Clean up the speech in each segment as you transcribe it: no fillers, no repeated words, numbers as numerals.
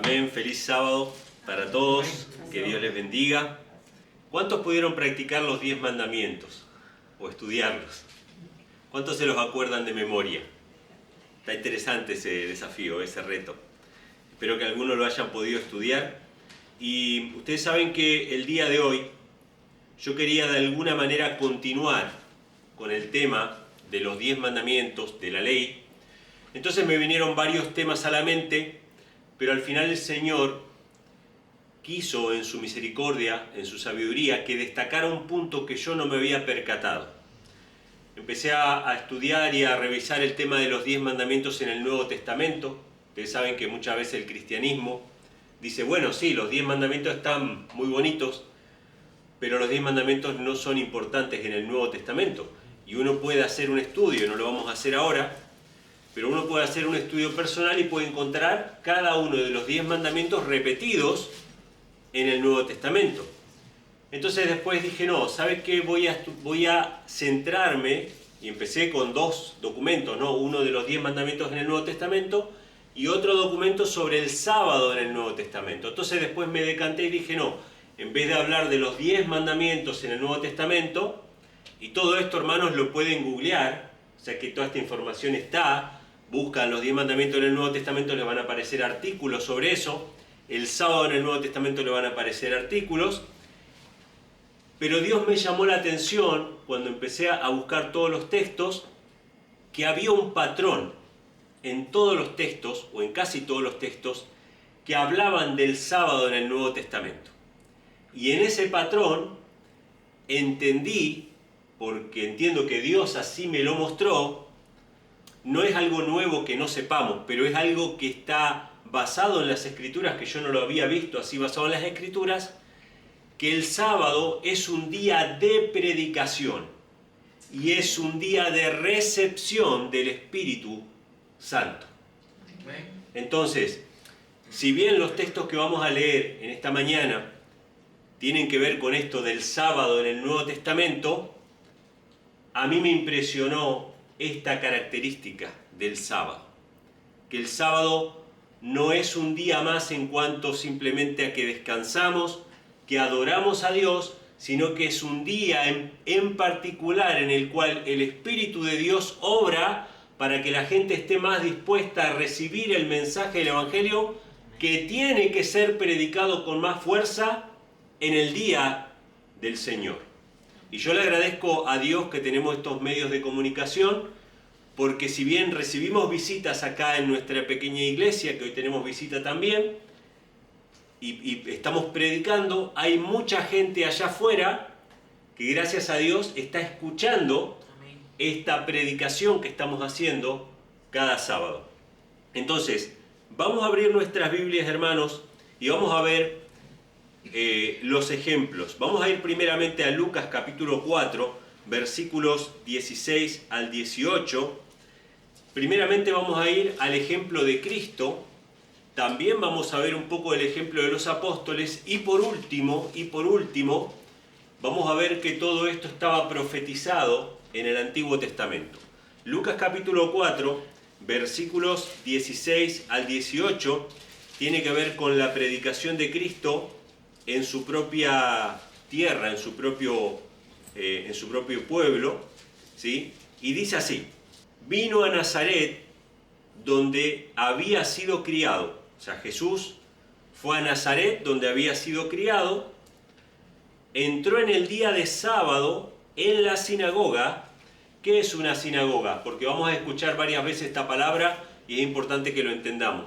Amén, feliz sábado para todos, que Dios les bendiga. ¿Cuántos pudieron practicar los 10 mandamientos o estudiarlos? ¿Cuántos se los acuerdan de memoria? Está interesante ese desafío, ese reto. Espero que algunos lo hayan podido estudiar. Y ustedes saben que el día de hoy yo quería de alguna manera continuar con el tema de los 10 mandamientos de la ley. Entonces me vinieron varios temas a la mente, pero al final el Señor quiso en su misericordia, en su sabiduría, que destacara un punto que yo no me había percatado. Empecé a estudiar y a revisar el tema de los 10 mandamientos en el Nuevo Testamento. Ustedes saben que muchas veces el cristianismo dice, bueno, sí, los 10 mandamientos están muy bonitos, pero los 10 mandamientos no son importantes en el Nuevo Testamento. Y uno puede hacer un estudio, no lo vamos a hacer ahora, pero uno puede hacer un estudio personal y puede encontrar cada uno de los 10 mandamientos repetidos en el Nuevo Testamento. Entonces después dije, no, ¿sabes qué? Voy a centrarme, y empecé con 2 documentos, ¿no? Uno de los 10 mandamientos en el Nuevo Testamento y otro documento sobre el sábado en el Nuevo Testamento. Entonces después me decanté y dije, no, en vez de hablar de los 10 mandamientos en el Nuevo Testamento, y todo esto, hermanos, lo pueden googlear, o sea que toda esta información está. Buscan los 10 mandamientos en el Nuevo Testamento, les van a aparecer artículos sobre eso. El sábado en el Nuevo Testamento le van a aparecer artículos. Pero Dios me llamó la atención cuando empecé a buscar todos los textos, que había un patrón en todos los textos, o en casi todos los textos, que hablaban del sábado en el Nuevo Testamento. Y en ese patrón entendí, porque entiendo que Dios así me lo mostró. No es algo nuevo que no sepamos, pero es algo que está basado en las Escrituras, que yo no lo había visto así basado en las Escrituras, que el sábado es un día de predicación y es un día de recepción del Espíritu Santo. Entonces, si bien los textos que vamos a leer en esta mañana tienen que ver con esto del sábado en el Nuevo Testamento, a mí me impresionó esta característica del sábado, que el sábado no es un día más en cuanto simplemente a que descansamos, que adoramos a Dios, sino que es un día en particular en el cual el Espíritu de Dios obra para que la gente esté más dispuesta a recibir el mensaje del Evangelio, que tiene que ser predicado con más fuerza en el día del Señor. Y yo le agradezco a Dios que tenemos estos medios de comunicación, porque si bien recibimos visitas acá en nuestra pequeña iglesia, que hoy tenemos visita también, y estamos predicando, hay mucha gente allá afuera que gracias a Dios está escuchando esta predicación que estamos haciendo cada sábado. Entonces, vamos a abrir nuestras Biblias, hermanos, y vamos a ver los ejemplos. Vamos a ir primeramente a Lucas capítulo 4, versículos 16 al 18. Primeramente vamos a ir al ejemplo de Cristo. También vamos a ver un poco del ejemplo de los apóstoles. Y por último, vamos a ver que todo esto estaba profetizado en el Antiguo Testamento. Lucas capítulo 4, versículos 16 al 18, tiene que ver con la predicación de Cristo en su propia tierra, en su propio pueblo, ¿sí? Y dice así: vino a Nazaret, donde había sido criado. O sea, Jesús fue a Nazaret, donde había sido criado, entró en el día de sábado en la sinagoga. ¿Qué es una sinagoga? Porque vamos a escuchar varias veces esta palabra y es importante que lo entendamos.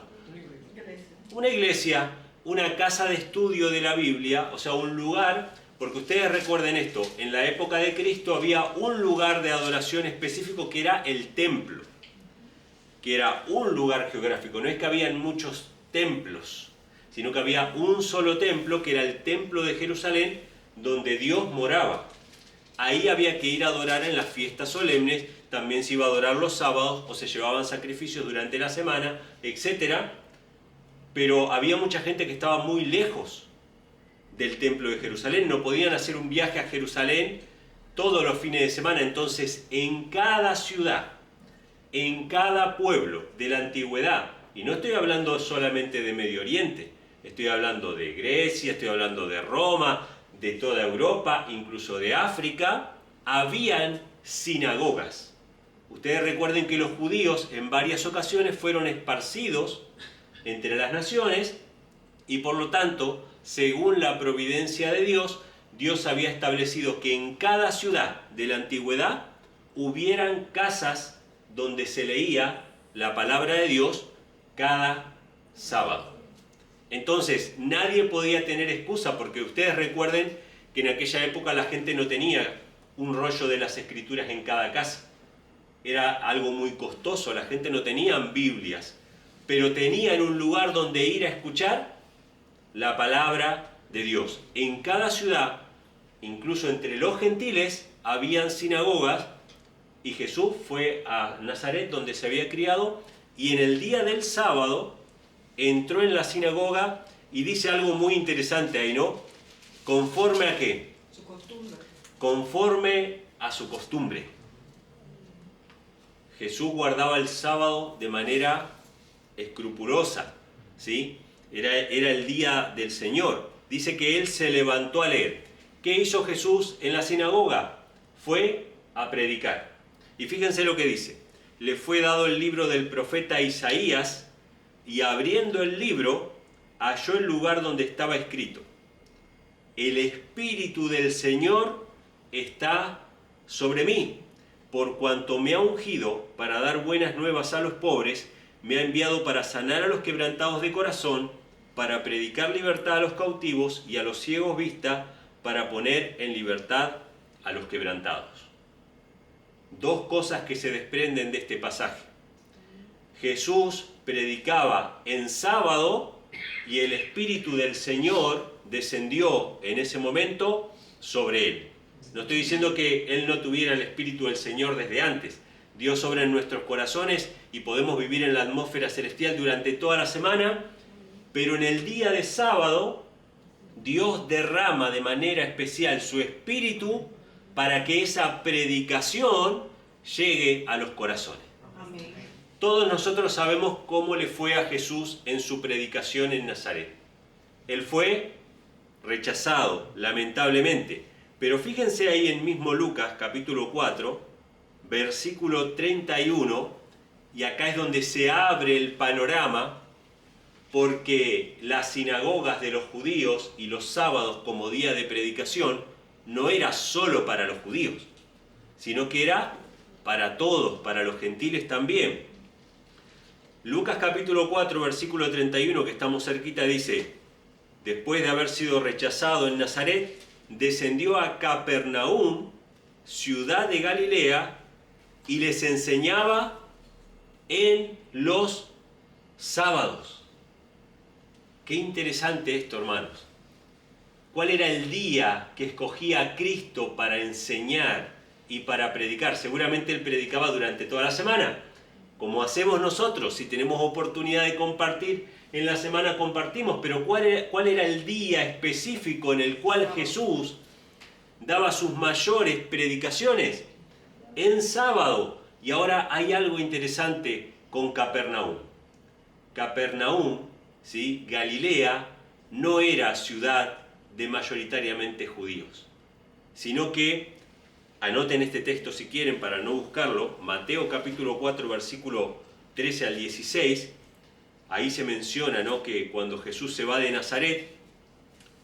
Una iglesia, una casa de estudio de la Biblia, o sea, un lugar, porque ustedes recuerden esto, en la época de Cristo había un lugar de adoración específico que era el templo, que era un lugar geográfico. No es que habían muchos templos, sino que había un solo templo, que era el templo de Jerusalén, donde Dios moraba. Ahí había que ir a adorar en las fiestas solemnes, también se iba a adorar los sábados, o se llevaban sacrificios durante la semana, etc. Pero había mucha gente que estaba muy lejos del templo de Jerusalén, no podían hacer un viaje a Jerusalén todos los fines de semana. Entonces, en cada ciudad, en cada pueblo de la antigüedad, y no estoy hablando solamente de Medio Oriente, estoy hablando de Grecia, estoy hablando de Roma, de toda Europa, incluso de África, habían sinagogas. Ustedes recuerden que los judíos en varias ocasiones fueron esparcidos entre las naciones y por lo tanto, según la providencia de Dios, Dios había establecido que en cada ciudad de la antigüedad hubieran casas donde se leía la palabra de Dios cada sábado. Entonces, nadie podía tener excusa, porque ustedes recuerden que en aquella época la gente no tenía un rollo de las escrituras en cada casa. Era algo muy costoso, la gente no tenía Biblias, pero tenían un lugar donde ir a escuchar la palabra de Dios. En cada ciudad, incluso entre los gentiles, habían sinagogas, y Jesús fue a Nazaret, donde se había criado, y en el día del sábado entró en la sinagoga y dice algo muy interesante ahí, ¿no? ¿Conforme a qué? Su costumbre. Conforme a su costumbre. Jesús guardaba el sábado de manera escrupulosa, ¿sí? Era el día del Señor. Dice que Él se levantó a leer. ¿Qué hizo Jesús en la sinagoga? Fue a predicar. Y fíjense lo que dice. Le fue dado el libro del profeta Isaías, y abriendo el libro, halló el lugar donde estaba escrito: el Espíritu del Señor está sobre mí, por cuanto me ha ungido para dar buenas nuevas a los pobres, me ha enviado para sanar a los quebrantados de corazón, para predicar libertad a los cautivos y a los ciegos vista, para poner en libertad a los quebrantados. Dos cosas que se desprenden de este pasaje. Jesús predicaba en sábado y el Espíritu del Señor descendió en ese momento sobre él. No estoy diciendo que él no tuviera el Espíritu del Señor desde antes. Dios obra en nuestros corazones y podemos vivir en la atmósfera celestial durante toda la semana, pero en el día de sábado Dios derrama de manera especial su Espíritu para que esa predicación llegue a los corazones. Amén. Todos nosotros sabemos cómo le fue a Jesús en su predicación en Nazaret. Él fue rechazado, lamentablemente. Pero fíjense ahí en mismo Lucas, capítulo 4, versículo 31, y acá es donde se abre el panorama, porque las sinagogas de los judíos y los sábados como día de predicación no era solo para los judíos, sino que era para todos, para los gentiles también. Lucas capítulo 4, versículo 31, que estamos cerquita, dice: después de haber sido rechazado en Nazaret, descendió a Capernaum, ciudad de Galilea, y les enseñaba en los sábados. Qué interesante esto, hermanos. ¿Cuál era el día que escogía Cristo para enseñar y para predicar? Seguramente Él predicaba durante toda la semana, como hacemos nosotros. Si tenemos oportunidad de compartir en la semana, compartimos. Pero ¿cuál era el día específico en el cual Jesús daba sus mayores predicaciones? En sábado. Y ahora hay algo interesante con Capernaum. Capernaum, ¿sí? Galilea, no era ciudad de mayoritariamente judíos, sino que, anoten este texto si quieren para no buscarlo, Mateo capítulo 4, versículo 13 al 16, ahí se menciona, ¿no?, que cuando Jesús se va de Nazaret,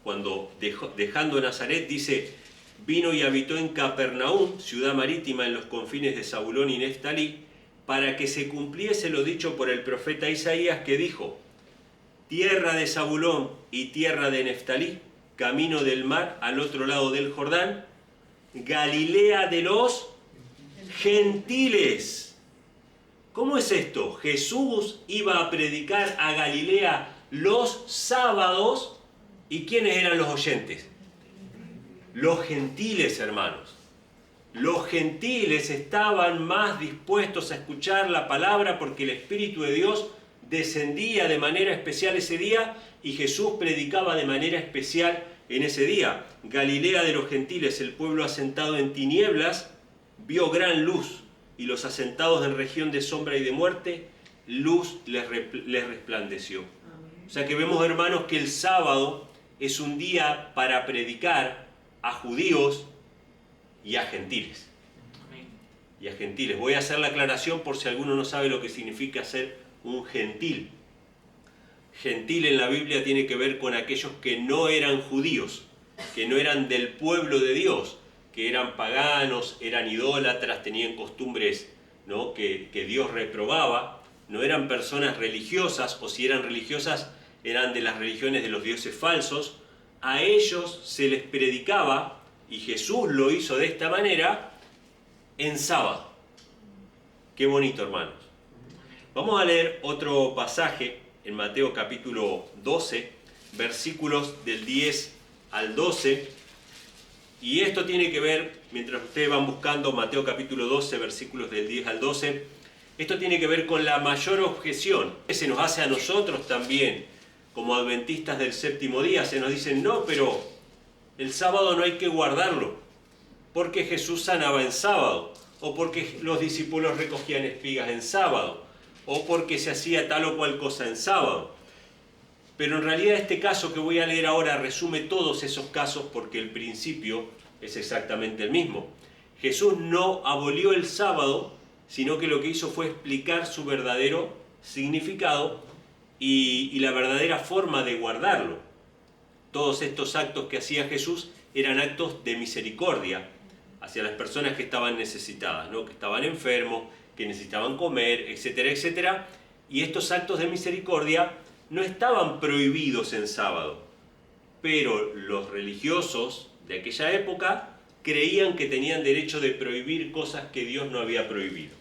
cuando dejando Nazaret, dice: vino y habitó en Capernaum, ciudad marítima en los confines de Zabulón y Neftalí, para que se cumpliese lo dicho por el profeta Isaías, que dijo: tierra de Zabulón y tierra de Neftalí, camino del mar al otro lado del Jordán, Galilea de los gentiles. ¿Cómo es esto? Jesús iba a predicar a Galilea los sábados, ¿y quiénes eran los oyentes? Los gentiles, hermanos. Los gentiles estaban más dispuestos a escuchar la palabra porque el Espíritu de Dios descendía de manera especial ese día y Jesús predicaba de manera especial en ese día. Galilea de los gentiles, el pueblo asentado en tinieblas, vio gran luz, y los asentados en región de sombra y de muerte, luz les resplandeció. O sea que vemos, hermanos, que el sábado es un día para predicar a judíos y a gentiles. Y a gentiles. Voy a hacer la aclaración por si alguno no sabe lo que significa ser un gentil. Gentil en la Biblia tiene que ver con aquellos que no eran judíos, que no eran del pueblo de Dios, que eran paganos, eran idólatras, tenían costumbres, ¿no?, que Dios reprobaba, no eran personas religiosas, o si eran religiosas, eran de las religiones de los dioses falsos. A ellos se les predicaba, y Jesús lo hizo de esta manera, en sábado. Qué bonito, hermanos. Vamos a leer otro pasaje en Mateo capítulo 12, versículos del 10 al 12. Y esto tiene que ver, mientras ustedes van buscando Mateo capítulo 12, versículos del 10 al 12, esto tiene que ver con la mayor objeción que se nos hace a nosotros también, como adventistas del séptimo día. Se nos dicen, no, pero el sábado no hay que guardarlo, porque Jesús sanaba en sábado, o porque los discípulos recogían espigas en sábado, o porque se hacía tal o cual cosa en sábado. Pero en realidad este caso que voy a leer ahora resume todos esos casos, porque el principio es exactamente el mismo. Jesús no abolió el sábado, sino que lo que hizo fue explicar su verdadero significado y la verdadera forma de guardarlo. Todos estos actos que hacía Jesús eran actos de misericordia hacia las personas que estaban necesitadas, ¿no?, que estaban enfermos, que necesitaban comer, etcétera, etcétera. Y estos actos de misericordia no estaban prohibidos en sábado, pero los religiosos de aquella época creían que tenían derecho de prohibir cosas que Dios no había prohibido.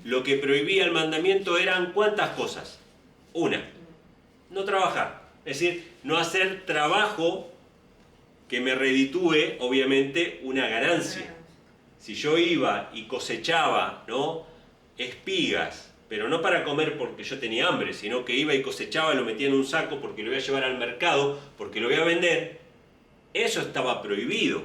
Lo que prohibía el mandamiento eran ¿cuántas cosas? Una, no trabajar, es decir, no hacer trabajo que me reditúe, obviamente, una ganancia. Si yo iba y cosechaba, ¿no?, espigas, pero no para comer porque yo tenía hambre, sino que iba y cosechaba, lo metía en un saco porque lo voy a llevar al mercado, porque lo voy a vender, eso estaba prohibido,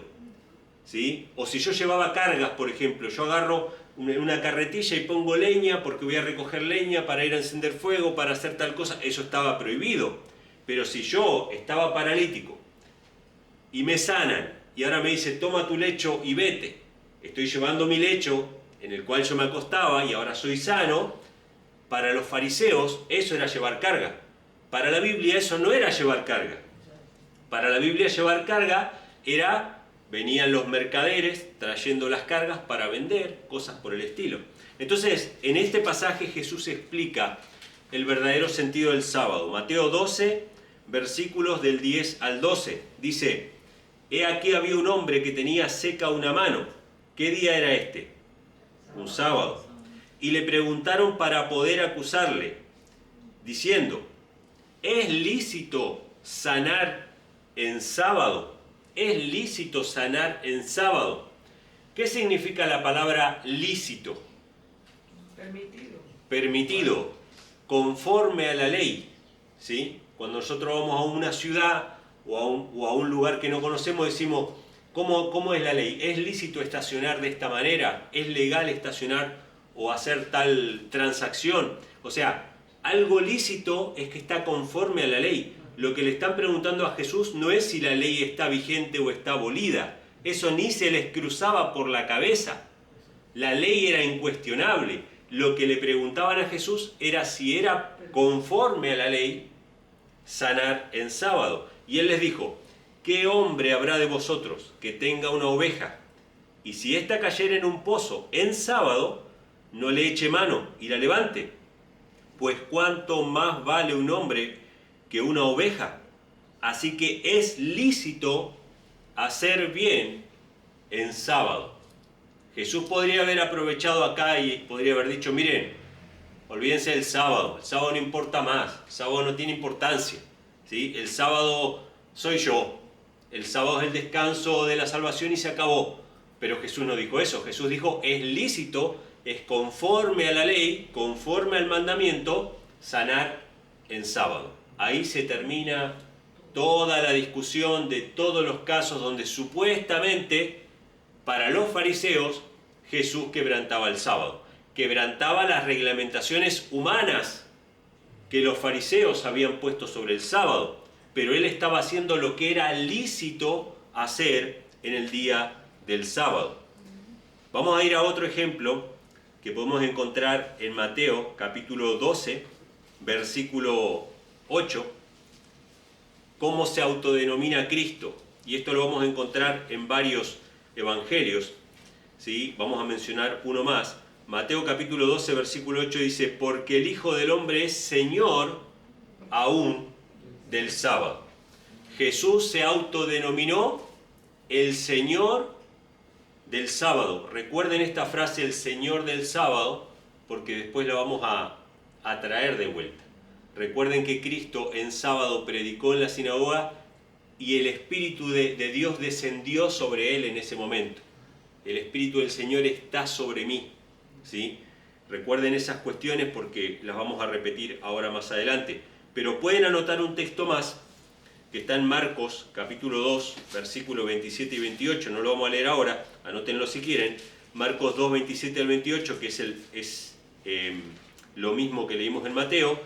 ¿sí? O si yo llevaba cargas, por ejemplo, yo agarro una carretilla y pongo leña porque voy a recoger leña para ir a encender fuego, para hacer tal cosa, eso estaba prohibido. Pero si yo estaba paralítico y me sanan y ahora me dice, toma tu lecho y vete, estoy llevando mi lecho en el cual yo me acostaba y ahora soy sano. Para los fariseos eso era llevar carga. Para la Biblia eso no era llevar carga. Para la Biblia llevar carga era, venían los mercaderes trayendo las cargas para vender, cosas por el estilo. Entonces, en este pasaje Jesús explica el verdadero sentido del sábado. Mateo 12, versículos del 10 al 12. Dice, he aquí había un hombre que tenía seca una mano. ¿Qué día era este? Un sábado. Y le preguntaron para poder acusarle, diciendo, ¿es lícito sanar en sábado? ¿Es lícito sanar en sábado? ¿Qué significa la palabra lícito? Permitido. Permitido, conforme a la ley, ¿sí? Cuando nosotros vamos a una ciudad o a un lugar que no conocemos, decimos, ¿cómo es la ley? ¿Es lícito estacionar de esta manera? ¿Es legal estacionar o hacer tal transacción? O sea, algo lícito es que está conforme a la ley. Lo que le están preguntando a Jesús no es si la ley está vigente o está abolida. Eso ni se les cruzaba por la cabeza. La ley era incuestionable. Lo que le preguntaban a Jesús era si era conforme a la ley sanar en sábado. Y él les dijo, ¿qué hombre habrá de vosotros que tenga una oveja? Y si ésta cayera en un pozo en sábado, no le eche mano y la levante. Pues cuánto más vale un hombre que una oveja. Así que es lícito hacer bien en sábado. Jesús podría haber aprovechado acá y podría haber dicho, miren, olvídense del sábado, el sábado no importa más, el sábado no tiene importancia, ¿sí? El sábado soy yo, el sábado es el descanso de la salvación y se acabó. Pero Jesús no dijo eso, Jesús dijo, es lícito, es conforme a la ley, conforme al mandamiento, sanar en sábado. Ahí se termina toda la discusión de todos los casos donde supuestamente para los fariseos Jesús quebrantaba el sábado. quebrantaba las reglamentaciones humanas que los fariseos habían puesto sobre el sábado, pero él estaba haciendo lo que era lícito hacer en el día del sábado. Vamos a ir a otro ejemplo que podemos encontrar en Mateo capítulo 12, versículo 8, cómo se autodenomina Cristo. Y esto lo vamos a encontrar en varios evangelios, ¿sí? Vamos a mencionar uno más. Mateo capítulo 12, versículo 8 dice, porque el Hijo del Hombre es Señor aún del sábado. Jesús se autodenominó el Señor del sábado. Recuerden esta frase, el Señor del sábado, porque después la vamos a traer de vuelta. Recuerden que Cristo en sábado predicó en la sinagoga y el Espíritu de Dios descendió sobre él en ese momento. El Espíritu del Señor está sobre mí, ¿sí? Recuerden esas cuestiones porque las vamos a repetir ahora más adelante. Pero pueden anotar un texto más que está en Marcos capítulo 2, versículos 27 y 28. No lo vamos a leer ahora, anótenlo si quieren. Marcos 2, 27 al 28, que es lo mismo que leímos en Mateo,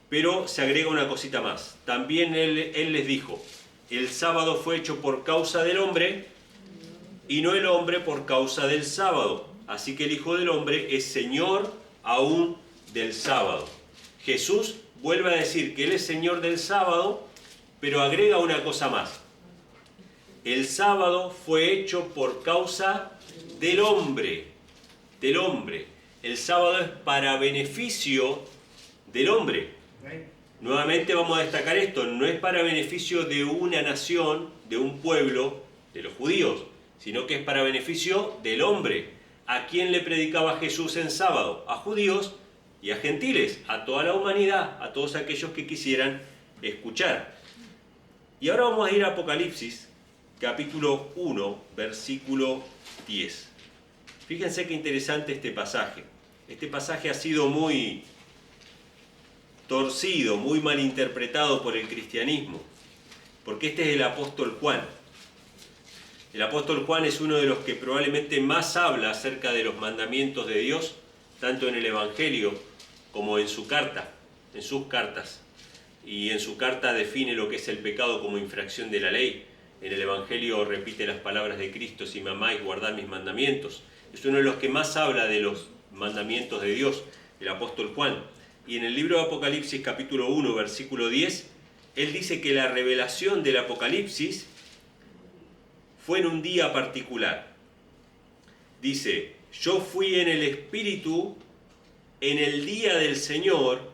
pero se agrega una cosita más. También él les dijo, el sábado fue hecho por causa del hombre y no el hombre por causa del sábado. Así que el Hijo del Hombre es Señor aún del sábado. Jesús vuelve a decir que Él es Señor del sábado, pero agrega una cosa más. El sábado fue hecho por causa del hombre. Del hombre. El sábado es para beneficio del hombre. Nuevamente vamos a destacar esto. No es para beneficio de una nación, de un pueblo, de los judíos, sino que es para beneficio del hombre. ¿A quién le predicaba Jesús en sábado? A judíos y a gentiles, a toda la humanidad, a todos aquellos que quisieran escuchar. Y ahora vamos a ir a Apocalipsis, capítulo 1, versículo 10. Fíjense qué interesante este pasaje. Este pasaje ha sido muy torcido, muy malinterpretado por el cristianismo, porque este es el apóstol Juan. El apóstol Juan es uno de los que probablemente más habla acerca de los mandamientos de Dios, tanto en el Evangelio como en su carta, en sus cartas. Y en su carta define lo que es el pecado como infracción de la ley. En el Evangelio repite las palabras de Cristo, si me amáis, guardad mis mandamientos. Es uno de los que más habla de los mandamientos de Dios, el apóstol Juan. Y en el libro de Apocalipsis, capítulo 1, versículo 10, él dice que la revelación del Apocalipsis fue en un día particular. Dice, yo fui en el Espíritu en el día del Señor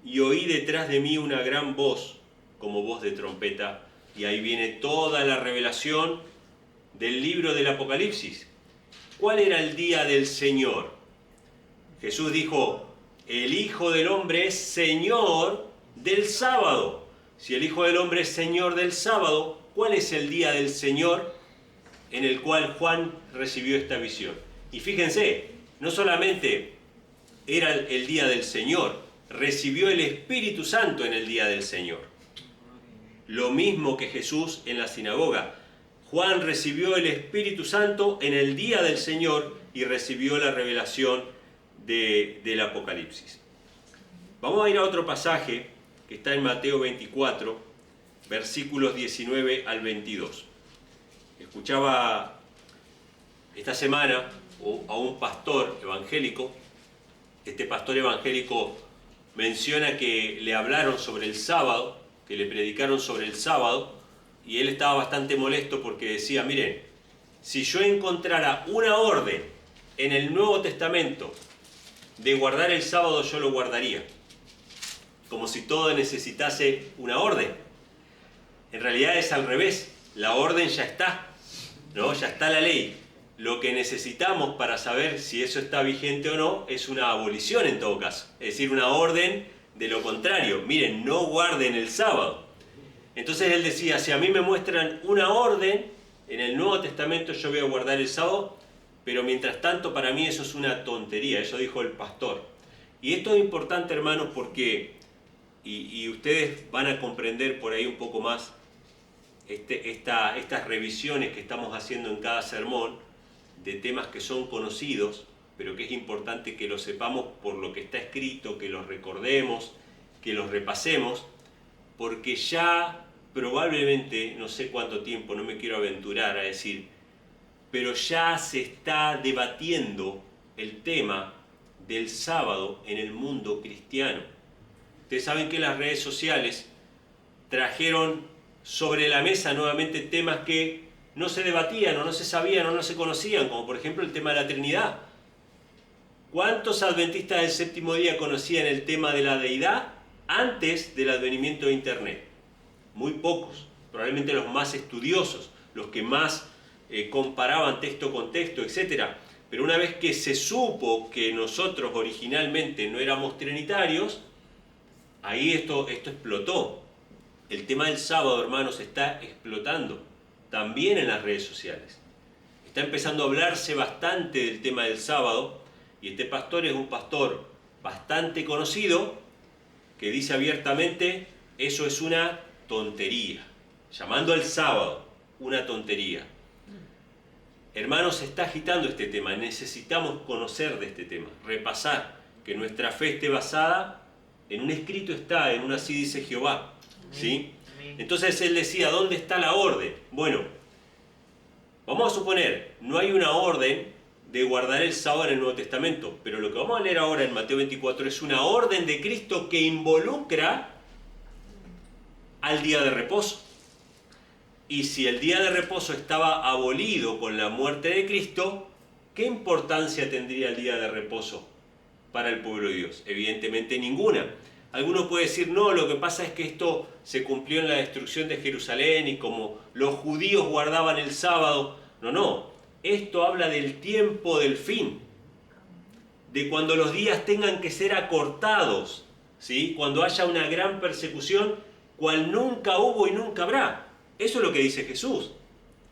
y oí detrás de mí una gran voz, como voz de trompeta, y ahí viene toda la revelación del libro del Apocalipsis. ¿Cuál era el día del Señor? Jesús dijo, el Hijo del Hombre es Señor del sábado. Si el Hijo del Hombre es Señor del sábado, ¿cuál es el día del Señor en el cual Juan recibió esta visión? Y fíjense, no solamente era el día del Señor, recibió el Espíritu Santo en el día del Señor. Lo mismo que Jesús en la sinagoga. Juan recibió el Espíritu Santo en el día del Señor y recibió la revelación del Apocalipsis. Vamos a ir a otro pasaje que está en Mateo 24, versículos 19 al 22. Escuchaba esta semana a un pastor evangélico. Este pastor evangélico menciona que le hablaron sobre el sábado, que le predicaron sobre el sábado, y él estaba bastante molesto porque decía, miren, si yo encontrara una orden en el Nuevo Testamento de guardar el sábado, yo lo guardaría. Como si todo necesitase una orden. En realidad es al revés, la orden ya está, ¿no? Ya está la ley. Lo que necesitamos para saber si eso está vigente o no es una abolición en todo caso. Es decir, una orden de lo contrario. Miren, no guarden el sábado. Entonces él decía, si a mí me muestran una orden en el Nuevo Testamento, yo voy a guardar el sábado, pero mientras tanto para mí eso es una tontería. Eso dijo el pastor. Y esto es importante, hermanos, porque, y ustedes van a comprender por ahí un poco más estas revisiones que estamos haciendo en cada sermón, de temas que son conocidos, pero que es importante que lo sepamos por lo que está escrito, que los recordemos, que los repasemos, porque ya probablemente, no sé cuánto tiempo, no me quiero aventurar a decir, pero ya se está debatiendo el tema del sábado en el mundo cristiano. Ustedes saben que las redes sociales trajeron sobre la mesa nuevamente temas que no se debatían o no se sabían o no se conocían, como por ejemplo el tema de la Trinidad. ¿Cuántos adventistas del séptimo día conocían el tema de la deidad antes del advenimiento de Internet? Muy pocos, probablemente los más estudiosos, los que más comparaban texto con texto, etc. Pero una vez que se supo que nosotros originalmente no éramos trinitarios, ahí esto explotó. El tema del sábado, hermanos, está explotando también en las redes sociales. Está empezando a hablarse bastante del tema del sábado, y este pastor es un pastor bastante conocido que dice abiertamente: eso es una tontería, llamando al sábado una tontería. Hermanos, se está agitando este tema, necesitamos conocer de este tema, repasar, que nuestra fe esté basada en un escrito está, en un así dice Jehová, ¿sí? Entonces él decía, ¿dónde está la orden? Bueno, vamos a suponer, no hay una orden de guardar el sábado en el Nuevo Testamento, pero lo que vamos a leer ahora en Mateo 24 es una orden de Cristo que involucra al día de reposo. Y si el día de reposo estaba abolido con la muerte de Cristo, ¿qué importancia tendría el día de reposo para el pueblo de Dios? Evidentemente ninguna. Alguno puede decir, no, lo que pasa es que esto se cumplió en la destrucción de Jerusalén y como los judíos guardaban el sábado. No, esto habla del tiempo del fin, de cuando los días tengan que ser acortados, ¿sí? Cuando haya una gran persecución, cual nunca hubo y nunca habrá. Eso es lo que dice Jesús.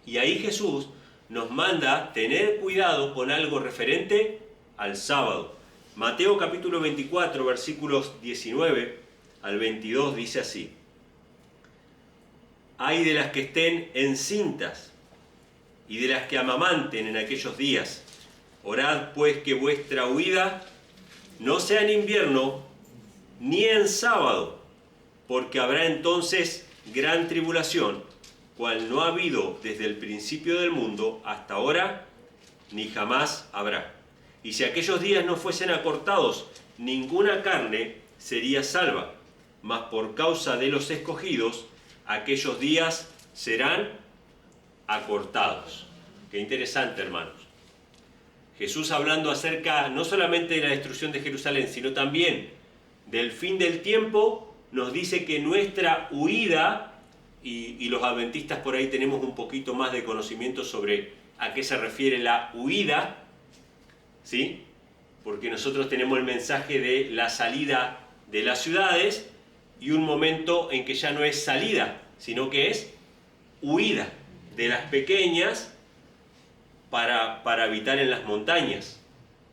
Y ahí Jesús nos manda tener cuidado con algo referente al sábado. Mateo capítulo 24, versículos 19 al 22 dice así: Ay de las que estén encintas y de las que amamanten en aquellos días. Orad pues que vuestra huida no sea en invierno ni en sábado, porque habrá entonces gran tribulación, cual no ha habido desde el principio del mundo hasta ahora, ni jamás habrá. Y si aquellos días no fuesen acortados, ninguna carne sería salva, mas por causa de los escogidos, aquellos días serán acortados. Qué interesante, hermanos. Jesús hablando acerca no solamente de la destrucción de Jerusalén, sino también del fin del tiempo, nos dice que nuestra huida, y los adventistas por ahí tenemos un poquito más de conocimiento sobre a qué se refiere la huida, ¿sí? Porque nosotros tenemos el mensaje de la salida de las ciudades y un momento en que ya no es salida, sino que es huida de las pequeñas para habitar en las montañas.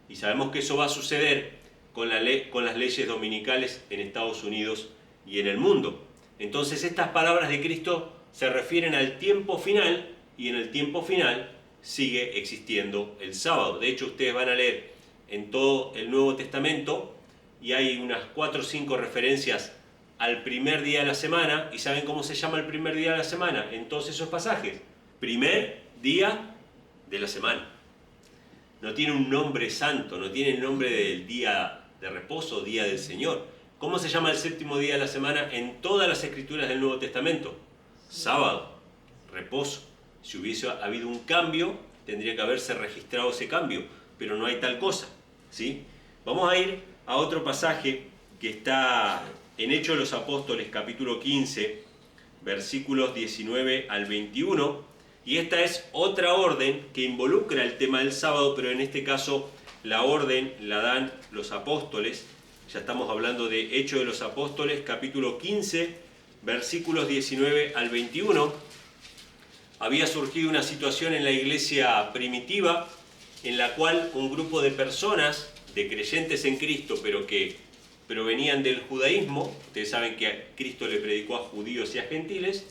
Y sabemos que eso va a suceder con las leyes dominicales en Estados Unidos y en el mundo. Entonces estas palabras de Cristo se refieren al tiempo final, y en el tiempo final sigue existiendo el sábado. De hecho, ustedes van a leer en todo el Nuevo Testamento y hay unas 4 o 5 referencias al primer día de la semana. ¿Y saben cómo se llama el primer día de la semana en todos esos pasajes? Primer día de la semana. No tiene un nombre santo, no tiene el nombre del día de reposo, día del Señor. ¿Cómo se llama el séptimo día de la semana en todas las escrituras del Nuevo Testamento? Sábado, reposo. Si hubiese habido un cambio, tendría que haberse registrado ese cambio, pero no hay tal cosa, ¿sí? Vamos a ir a otro pasaje que está en Hechos de los Apóstoles, capítulo 15, versículos 19 al 21, y esta es otra orden que involucra el tema del sábado, pero en este caso la orden la dan los apóstoles. Ya estamos hablando de Hechos de los Apóstoles, capítulo 15, versículos 19 al 21. Había surgido una situación en la iglesia primitiva en la cual un grupo de personas, de creyentes en Cristo, pero que provenían del judaísmo, ustedes saben que Cristo le predicó a judíos y a gentiles,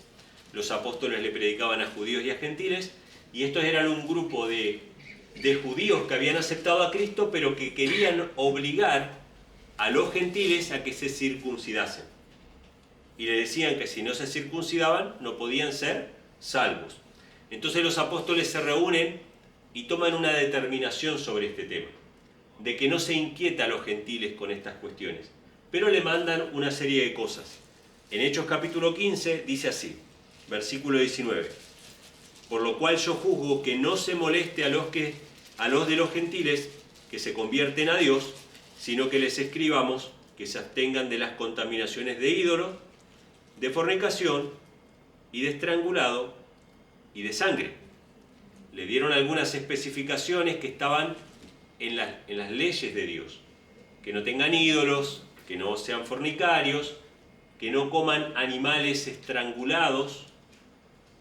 los apóstoles le predicaban a judíos y a gentiles, y estos eran un grupo de de judíos que habían aceptado a Cristo, pero que querían obligar a los gentiles a que se circuncidasen. Y le decían que si no se circuncidaban, no podían ser salvos. Entonces los apóstoles se reúnen y toman una determinación sobre este tema, de que no se inquieta a los gentiles con estas cuestiones, pero le mandan una serie de cosas. En Hechos capítulo 15 dice así, versículo 19: por lo cual yo juzgo que no se moleste a los de los gentiles que se convierten a Dios, sino que les escribamos que se abstengan de las contaminaciones de ídolos, de fornicación y de estrangulado y de sangre. Le dieron algunas especificaciones que estaban en las leyes de Dios: que no tengan ídolos, que no sean fornicarios, que no coman animales estrangulados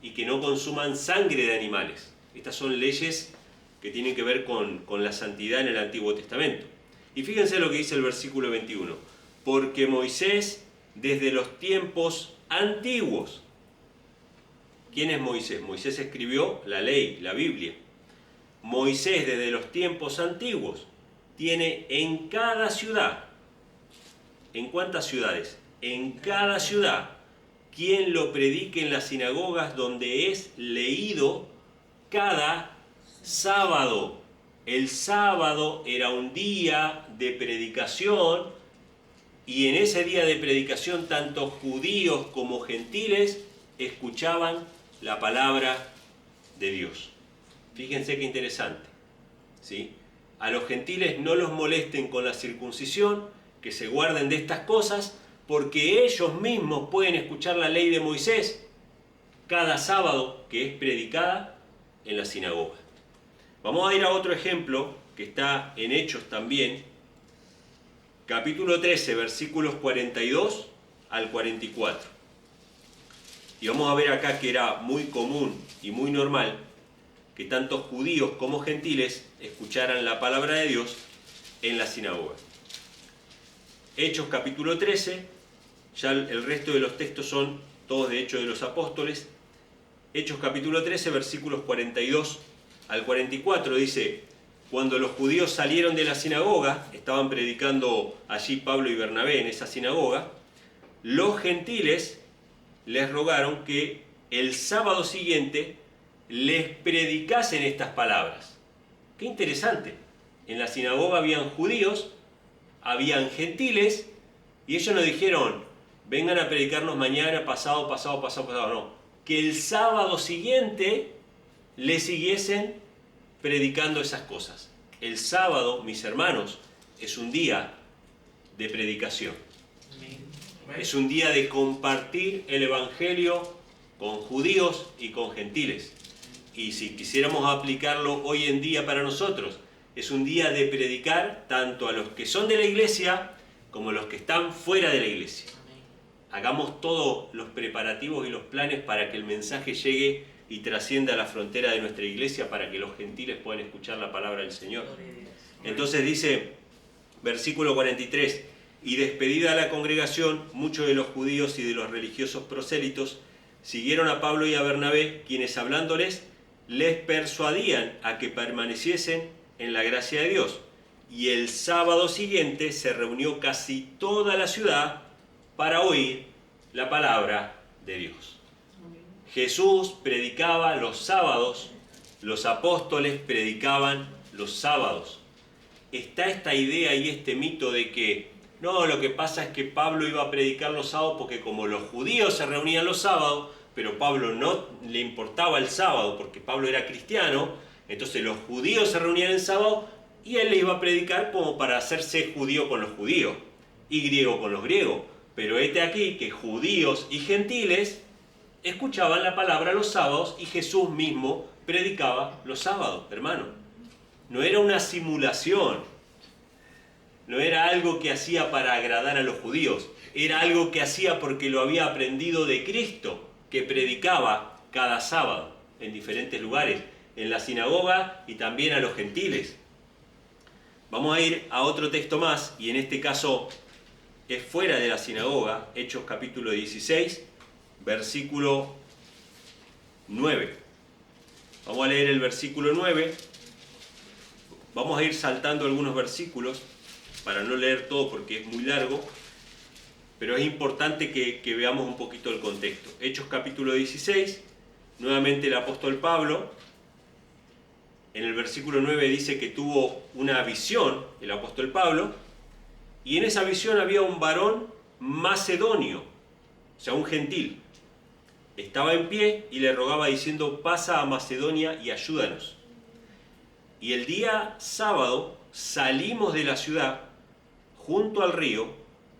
y que no consuman sangre de animales. Estas son leyes que tienen que ver con la santidad en el Antiguo Testamento. Y fíjense lo que dice el versículo 21. Porque Moisés, desde los tiempos antiguos. ¿Quién es Moisés? Moisés escribió la ley, la Biblia. Moisés, desde los tiempos antiguos, tiene en cada ciudad, ¿en cuántas ciudades? En cada ciudad, quien lo predique en las sinagogas donde es leído cada sábado. El sábado era un día de predicación, y en ese día de predicación tanto judíos como gentiles escuchaban la palabra de Dios. Fíjense qué interesante, ¿sí? A los gentiles no los molesten con la circuncisión, que se guarden de estas cosas, porque ellos mismos pueden escuchar la ley de Moisés cada sábado que es predicada en la sinagoga. Vamos a ir a otro ejemplo que está en Hechos también, capítulo 13, versículos 42 al 44. Y vamos a ver acá que era muy común y muy normal que tanto judíos como gentiles escucharan la palabra de Dios en la sinagoga. Hechos capítulo 13, ya el resto de los textos son todos de Hechos de los Apóstoles. Hechos capítulo 13, versículos 42 al 44 dice: cuando los judíos salieron de la sinagoga, estaban predicando allí Pablo y Bernabé en esa sinagoga, los gentiles les rogaron que el sábado siguiente les predicasen estas palabras. Qué interesante. En la sinagoga habían judíos, habían gentiles, y ellos nos dijeron: vengan a predicarnos mañana, pasado, no. Que el sábado siguiente les siguiesen predicando esas cosas. El sábado, mis hermanos, es un día de predicación. Es un día de compartir el Evangelio con judíos y con gentiles. Y si quisiéramos aplicarlo hoy en día para nosotros, es un día de predicar tanto a los que son de la iglesia como a los que están fuera de la iglesia. Hagamos todos los preparativos y los planes para que el mensaje llegue y trascienda la frontera de nuestra iglesia, para que los gentiles puedan escuchar la palabra del Señor. Entonces dice, versículo 43, y despedida la congregación, muchos de los judíos y de los religiosos prosélitos siguieron a Pablo y a Bernabé, quienes hablándoles les persuadían a que permaneciesen en la gracia de Dios. Y el sábado siguiente se reunió casi toda la ciudad para oír la palabra de Dios. Jesús predicaba los sábados, los apóstoles predicaban los sábados. Está esta idea y este mito de que no, lo que pasa es que Pablo iba a predicar los sábados porque como los judíos se reunían los sábados, pero Pablo no le importaba el sábado porque Pablo era cristiano, entonces los judíos se reunían el sábado y él le iba a predicar como para hacerse judío con los judíos y griego con los griegos. Pero este aquí que judíos y gentiles escuchaban la palabra los sábados y Jesús mismo predicaba los sábados, hermano. No era una simulación, no era algo que hacía para agradar a los judíos, era algo que hacía porque lo había aprendido de Cristo, que predicaba cada sábado en diferentes lugares, en la sinagoga y también a los gentiles. Vamos a ir a otro texto más, y en este caso es fuera de la sinagoga, Hechos capítulo 16, versículo 9. Vamos a leer el versículo 9. Vamos a ir saltando algunos versículos para no leer todo porque es muy largo, pero es importante que veamos un poquito el contexto. Hechos capítulo 16, nuevamente el apóstol Pablo, en el versículo 9 dice que tuvo una visión, el apóstol Pablo, y en esa visión había un varón macedonio, o sea, un gentil. Estaba en pie y le rogaba diciendo: pasa a Macedonia y ayúdanos. Y el día sábado salimos de la ciudad junto al río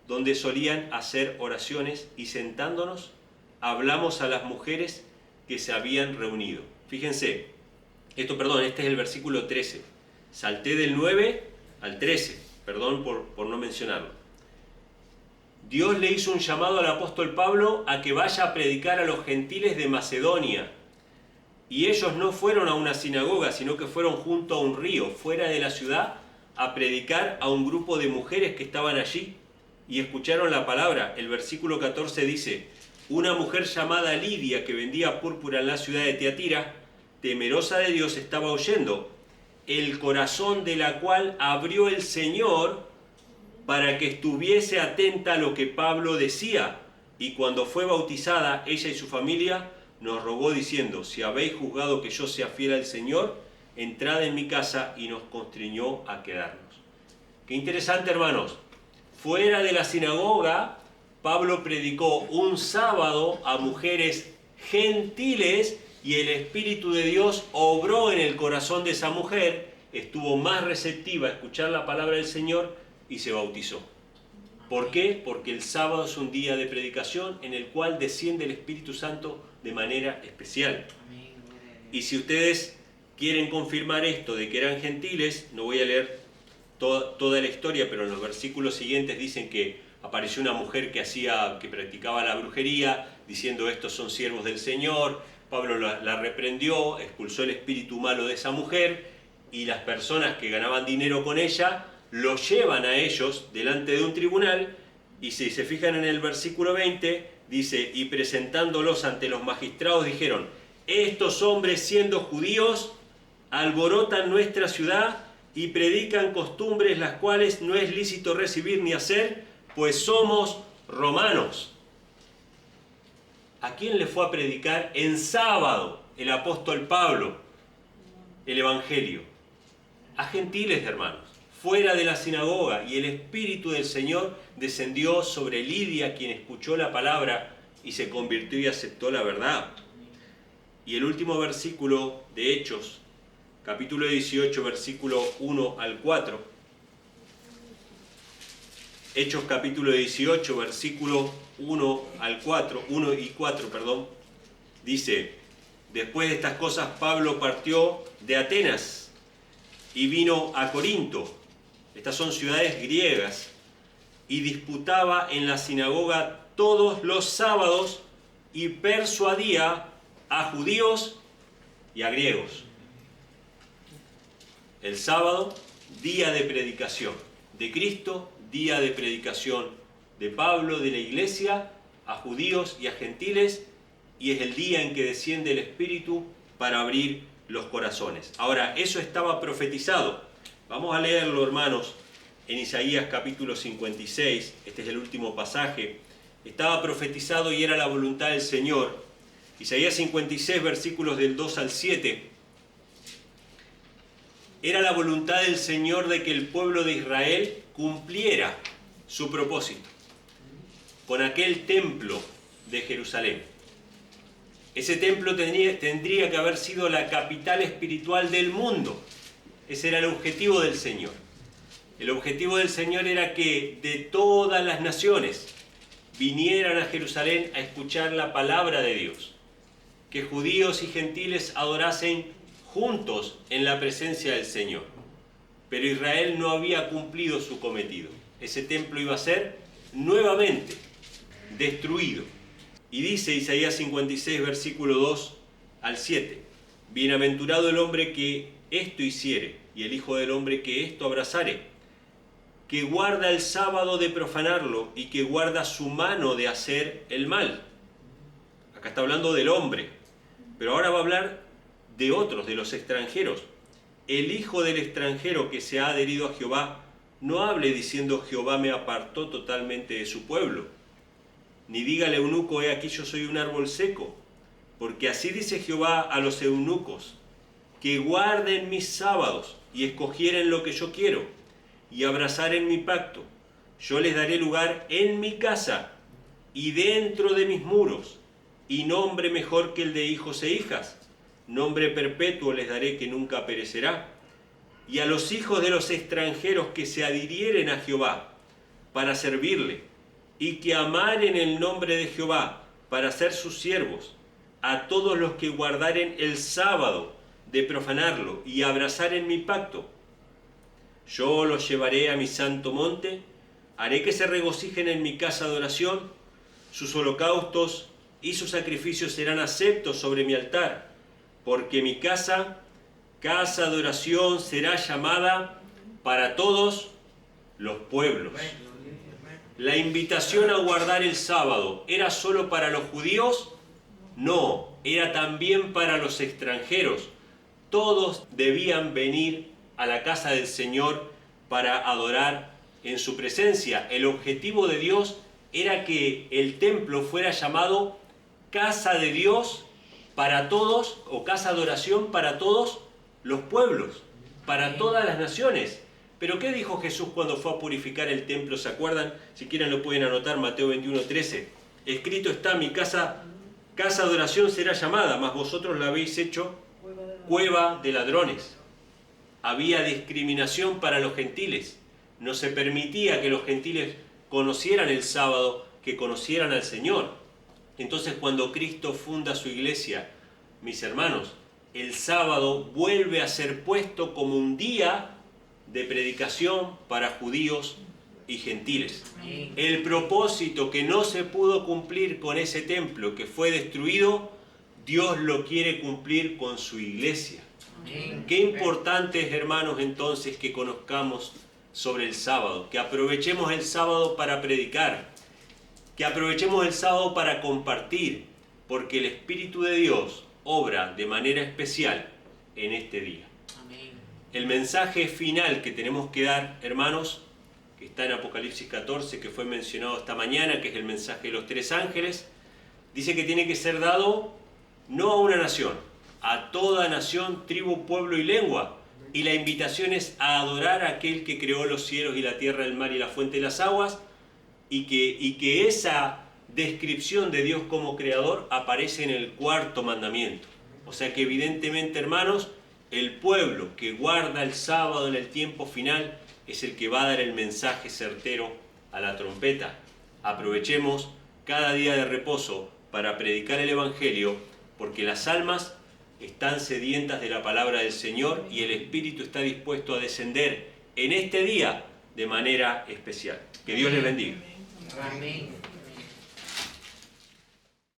donde solían hacer oraciones y sentándonos hablamos a las mujeres que se habían reunido. Fíjense, este es el versículo 13. Salté del 9 al 13, perdón por no mencionarlo. Dios le hizo un llamado al apóstol Pablo a que vaya a predicar a los gentiles de Macedonia. Y ellos no fueron a una sinagoga, sino que fueron junto a un río, fuera de la ciudad, a predicar a un grupo de mujeres que estaban allí y escucharon la palabra. El versículo 14 dice: una mujer llamada Lidia, que vendía púrpura en la ciudad de Tiatira, temerosa de Dios, estaba oyendo, el corazón de la cual abrió el Señor para que estuviese atenta a lo que Pablo decía. Y cuando fue bautizada, ella y su familia, nos rogó diciendo: si habéis juzgado que yo sea fiel al Señor, entrad en mi casa, y nos constriñó a quedarnos. Qué interesante, hermanos. Fuera de la sinagoga, Pablo predicó un sábado a mujeres gentiles y el Espíritu de Dios obró en el corazón de esa mujer, estuvo más receptiva a escuchar la palabra del Señor y se bautizó. ¿Por qué? Porque el sábado es un día de predicación en el cual desciende el Espíritu Santo de manera especial. Y si ustedes quieren confirmar esto de que eran gentiles, no voy a leer toda la historia, pero en los versículos siguientes dicen que apareció una mujer que practicaba la brujería, diciendo: estos son siervos del Señor. Pablo la reprendió, expulsó el espíritu malo de esa mujer, y las personas que ganaban dinero con ella lo llevan a ellos delante de un tribunal, y si se fijan en el versículo 20, dice: y presentándolos ante los magistrados dijeron: estos hombres, siendo judíos, alborotan nuestra ciudad y predican costumbres las cuales no es lícito recibir ni hacer, pues somos romanos. ¿A quién le fue a predicar en sábado el apóstol Pablo el evangelio? A gentiles, hermanos, fuera de la sinagoga, y el Espíritu del Señor descendió sobre Lidia, quien escuchó la palabra y se convirtió y aceptó la verdad. Y el último versículo de Hechos, capítulo 18, versículo 1 al 4. Hechos capítulo 18, versículo 1 y 4, dice: después de estas cosas Pablo partió de Atenas y vino a Corinto, estas son ciudades griegas, y disputaba en la sinagoga todos los sábados y persuadía a judíos y a griegos. El sábado, día de predicación de Cristo, día de predicación de Pablo, de la iglesia, a judíos y a gentiles, y es el día en que desciende el Espíritu para abrir los corazones. Ahora, eso estaba profetizado. Vamos a leerlo, hermanos, en Isaías capítulo 56, este es el último pasaje. Estaba profetizado y era la voluntad del Señor. Isaías 56, versículos del 2 al 7. Era la voluntad del Señor de que el pueblo de Israel cumpliera su propósito con aquel templo de Jerusalén. Ese templo tendría que haber sido la capital espiritual del mundo. Ese era el objetivo del Señor. El objetivo del Señor era que de todas las naciones vinieran a Jerusalén a escuchar la palabra de Dios. Que judíos y gentiles adorasen juntos en la presencia del Señor. Pero Israel no había cumplido su cometido. Ese templo iba a ser nuevamente destruido. Y dice Isaías 56, versículo 2 al 7: bienaventurado el hombre que esto hiciere, y el hijo del hombre que esto abrazare, que guarda el sábado de profanarlo, y que guarda su mano de hacer el mal. Acá está hablando del hombre, pero ahora va a hablar de otros, de los extranjeros. el hijo del extranjero que se ha adherido a Jehová no hable diciendo Jehová me apartó totalmente de su pueblo, ni diga al eunuco, he aquí yo soy un árbol seco, porque así dice Jehová a los eunucos, que guarden mis sábados y escogieren lo que yo quiero, y abrazaren mi pacto. Yo les daré lugar en mi casa y dentro de mis muros, y nombre mejor que el de hijos e hijas, nombre perpetuo les daré que nunca perecerá. Y a los hijos de los extranjeros que se adhirieren a Jehová para servirle, y que amaren el nombre de Jehová para ser sus siervos, a todos los que guardaren el sábado de profanarlo y abrazaren mi pacto, yo los llevaré a mi santo monte, haré que se regocijen en mi casa de oración, sus holocaustos y sus sacrificios serán aceptos sobre mi altar, porque mi casa, casa de oración, será llamada para todos los pueblos. ¿La invitación a guardar el sábado era solo para los judíos? No, era también para los extranjeros. Todos debían venir a la casa del Señor para adorar en su presencia. El objetivo de Dios era que el templo fuera llamado casa de Dios para todos, o casa de oración para todos los pueblos, para todas las naciones. Pero ¿qué dijo Jesús cuando fue a purificar el templo? ¿Se acuerdan? Si quieren lo pueden anotar, Mateo 21:13. Escrito está, mi casa, casa de oración será llamada, mas vosotros la habéis hecho cueva de ladrones. Había discriminación para los gentiles. No se permitía que los gentiles conocieran el sábado, que conocieran al Señor. Entonces, cuando Cristo funda su iglesia, mis hermanos, el sábado vuelve a ser puesto como un día de predicación para judíos y gentiles. El propósito que no se pudo cumplir con ese templo que fue destruido, Dios lo quiere cumplir con su iglesia. Qué importante es, hermanos, entonces que conozcamos sobre el sábado, que aprovechemos el sábado para predicar, que aprovechemos el sábado para compartir, porque el Espíritu de Dios obra de manera especial en este día. Amén. El mensaje final que tenemos que dar, hermanos, que está en Apocalipsis 14, que fue mencionado esta mañana, que es el mensaje de los 3 ángeles, dice que tiene que ser dado no a una nación, a toda nación, tribu, pueblo y lengua. Y la invitación es a adorar a aquel que creó los cielos y la tierra, el mar y la fuente de las aguas, y que esa descripción de Dios como creador aparece en el 4.º mandamiento. O sea que evidentemente, hermanos, el pueblo que guarda el sábado en el tiempo final es el que va a dar el mensaje certero a la trompeta. Aprovechemos cada día de reposo para predicar el Evangelio, porque las almas están sedientas de la palabra del Señor y el Espíritu está dispuesto a descender en este día de manera especial. Que Dios les bendiga. Amén.